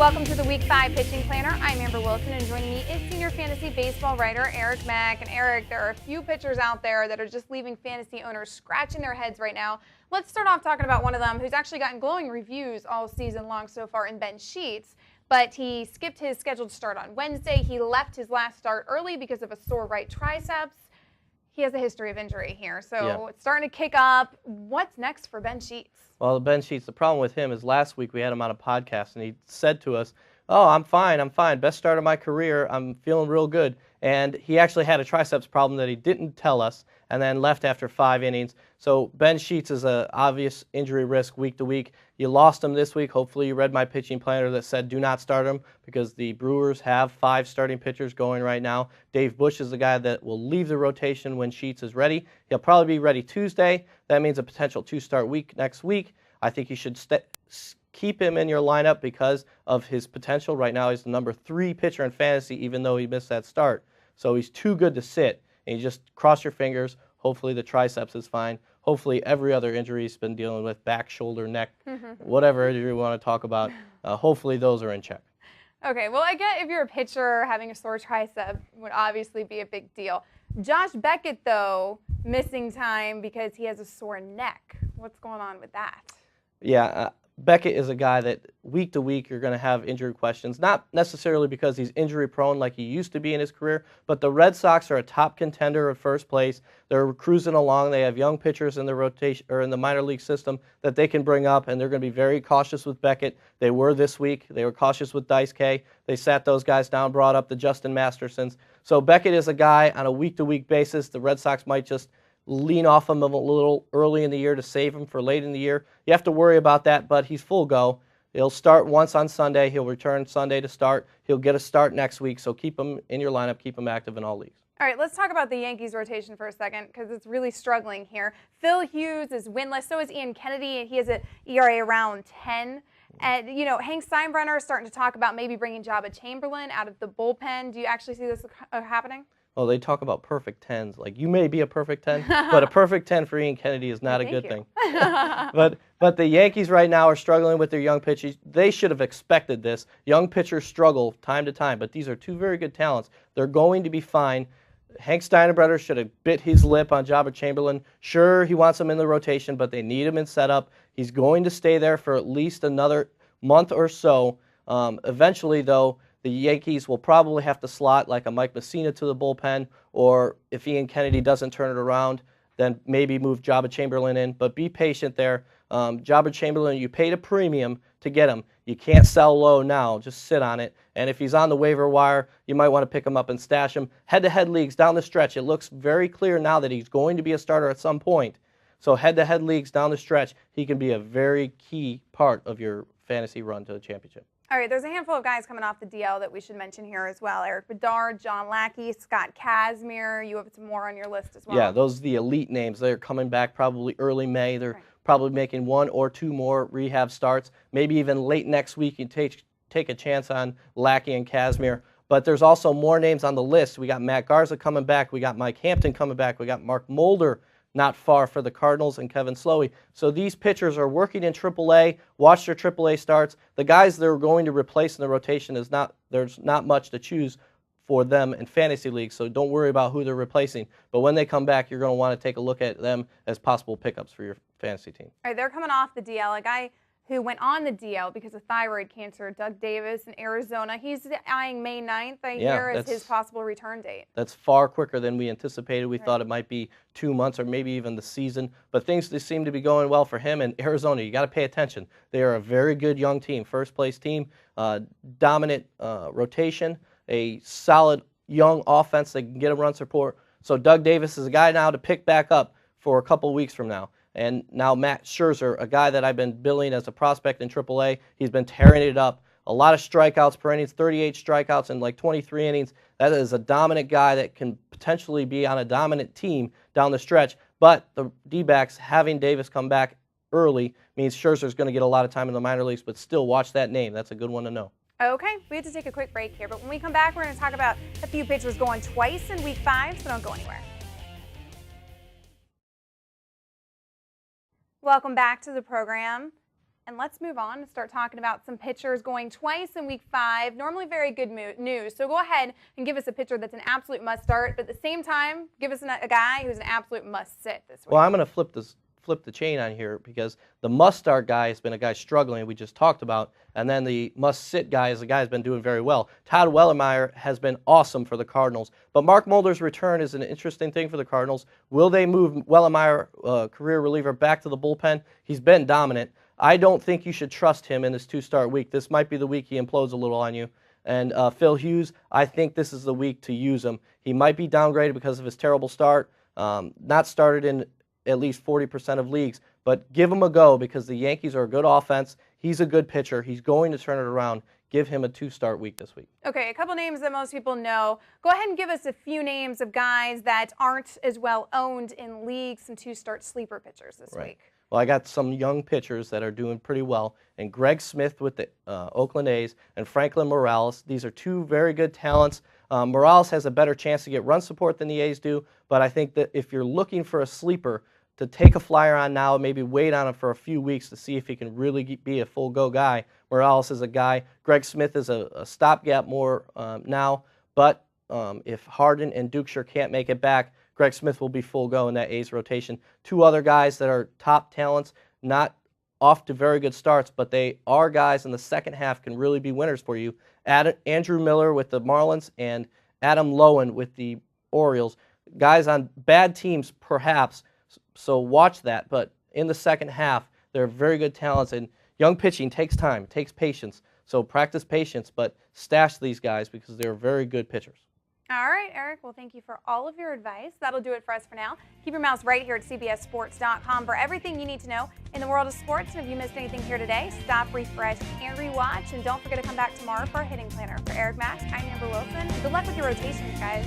Welcome to the Week 5 Pitching Planner. I'm Amber Wilson, and joining me is senior fantasy baseball writer Eric Mack. And Eric, there are a few pitchers out there that are just leaving fantasy owners scratching their heads right now. Let's start off talking about one of them who's actually gotten glowing reviews all season long so far in Ben Sheets, but he skipped his scheduled start on Wednesday. He left his last start early because of a sore right triceps. He has a history of injury here, so It's starting to kick up. What's next for Ben Sheets? Well, Ben Sheets, the problem with him is last week we had him on a podcast, and he said to us, "Oh, I'm fine. Best start of my career. I'm feeling real good." And he actually had a triceps problem that he didn't tell us, and then left after 5 innings. So Ben Sheets is an obvious injury risk week to week. You lost him this week. Hopefully you read my pitching planner that said do not start him because the Brewers have 5 starting pitchers going right now. Dave Bush is the guy that will leave the rotation when Sheets is ready. He'll probably be ready Tuesday. That means a potential 2-start week next week. I think you should keep him in your lineup because of his potential. Right now he's the number 3 pitcher in fantasy even though he missed that start. So he's too good to sit. And you just cross your fingers. Hopefully the triceps is fine. Hopefully every other injury he's been dealing with, back, shoulder, neck, whatever injury you want to talk about, hopefully those are in check. Okay, well, I get if you're a pitcher, having a sore tricep would obviously be a big deal. Josh Beckett, though, missing time because he has a sore neck. What's going on with that? Yeah, Beckett is a guy that week to week you're going to have injury questions, not necessarily because he's injury prone like he used to be in his career, but the Red Sox are a top contender at first place. They're cruising along. They have young pitchers in the rotation or in the minor league system that they can bring up, and they're going to be very cautious with Beckett. They were this week. They were cautious with Dice K. They sat those guys down, brought up the Justin Mastersons. So Beckett is a guy on a week to week basis. The Red Sox might just lean off him a little early in the year to save him for late in the year. You have to worry about that, but he's full go. He'll start once on Sunday. He'll return Sunday to start. He'll get a start next week, so keep him in your lineup, keep him active in all leagues. All right, let's talk about the Yankees rotation for a second because it's really struggling here. Phil Hughes is winless. So is Ian Kennedy, and he has an ERA around 10. And, Hank Steinbrenner is starting to talk about maybe bringing Jabba Chamberlain out of the bullpen. Do you actually see this happening? Well, they talk about perfect 10s. Like, you may be a perfect 10, but a perfect 10 for Ian Kennedy is not a good thing. But the Yankees right now are struggling with their young pitchers. They should have expected this. Young pitchers struggle time to time, but these are 2 very good talents. They're going to be fine. Hank Steinbrenner should have bit his lip on Jabba Chamberlain. Sure, he wants him in the rotation, but they need him in setup. He's going to stay there for at least another month or so. Eventually, though, the Yankees will probably have to slot like a Mike Messina to the bullpen, or if Ian Kennedy doesn't turn it around, then maybe move Jabba Chamberlain in. But be patient there. Jabba Chamberlain, you paid a premium to get him. You can't sell low now. Just sit on it. And if he's on the waiver wire, you might want to pick him up and stash him. Head-to-head leagues down the stretch, it looks very clear now that he's going to be a starter at some point. So head-to-head leagues down the stretch, he can be a very key part of your fantasy run to the championship. All right, there's a handful of guys coming off the DL that we should mention here as well. Eric Bedard, John Lackey, Scott Kazmir. You have some more on your list as well. Yeah, those are the elite names. They're coming back probably early May. They're probably making 1 or 2 more rehab starts. Maybe even late next week you take a chance on Lackey and Kazmir. But there's also more names on the list. We got Matt Garza coming back. We got Mike Hampton coming back. We got Mark Mulder not far for the Cardinals, and Kevin Slowey. So these pitchers are working in AAA. Watch their AAA starts. The guys they're going to replace in the rotation there's not much to choose for them in fantasy leagues, so don't worry about who they're replacing. But when they come back, you're going to want to take a look at them as possible pickups for your fantasy team. All right, they're coming off the DL. A guy who went on the DL because of thyroid cancer, Doug Davis in Arizona. He's eyeing May 9th, I hear, as his possible return date. That's far quicker than we anticipated. We thought it might be 2 months or maybe even the season. But things seem to be going well for him. And Arizona, you got to pay attention. They are a very good young team, first-place team, dominant rotation, a solid young offense that can get a run support. So Doug Davis is a guy now to pick back up for a couple weeks from now. And now Matt Scherzer, a guy that I've been billing as a prospect in AAA, he's been tearing it up. A lot of strikeouts per innings, 38 strikeouts in like 23 innings. That is a dominant guy that can potentially be on a dominant team down the stretch. But the D-backs having Davis come back early means Scherzer's going to get a lot of time in the minor leagues, but still watch that name. That's a good one to know. Okay, we have to take a quick break here, but when we come back, we're going to talk about a few pitchers going twice in Week 5, so don't go anywhere. Welcome back to the program. And let's move on and start talking about some pitchers going twice in week 5. Normally very good news. So go ahead and give us a pitcher that's an absolute must start, but at the same time, give us a guy who's an absolute must sit this week. Well, I'm going to flip the chain on here because the must start guy has been a guy struggling we just talked about, and then the must sit guy is a guy who's been doing very well. Todd Wellemeyer has been awesome for the Cardinals, but Mark Mulder's return is an interesting thing for the Cardinals. Will they move Wellemeyer, career reliever, back to the bullpen? He's been dominant. I don't think you should trust him in this 2-start week. This might be the week he implodes a little on you. And Phil Hughes, I think this is the week to use him. He might be downgraded because of his terrible start, not started in at least 40% of leagues, but give him a go because the Yankees are a good offense. He's a good pitcher. He's going to turn it around. Give him a 2-start week this week. Okay, a couple names that most people know. Go ahead and give us a few names of guys that aren't as well owned in leagues, some 2-start sleeper pitchers this week. Well, I got some young pitchers that are doing pretty well, and Greg Smith with the Oakland A's and Franklin Morales. These are 2 very good talents. Morales has a better chance to get run support than the A's do, but I think that if you're looking for a sleeper to take a flyer on now, maybe wait on him for a few weeks to see if he can really be a full-go guy, Morales is a guy. Greg Smith is a stopgap more now, but if Harden and Dukeshire can't make it back, Greg Smith will be full go in that A's rotation. 2 other guys that are top talents, not off to very good starts, but they are guys in the second half can really be winners for you. Andrew Miller with the Marlins and Adam Lowen with the Orioles. Guys on bad teams, perhaps, so watch that. But in the second half, they're very good talents, and young pitching takes time, takes patience. So practice patience, but stash these guys because they're very good pitchers. All right, Eric. Well, thank you for all of your advice. That'll do it for us for now. Keep your mouse right here at CBSSports.com for everything you need to know in the world of sports. And if you missed anything here today, stop, refresh, and rewatch. And don't forget to come back tomorrow for our hitting planner. For Eric Mack, I'm Amber Wilson. Good luck with your rotations, guys.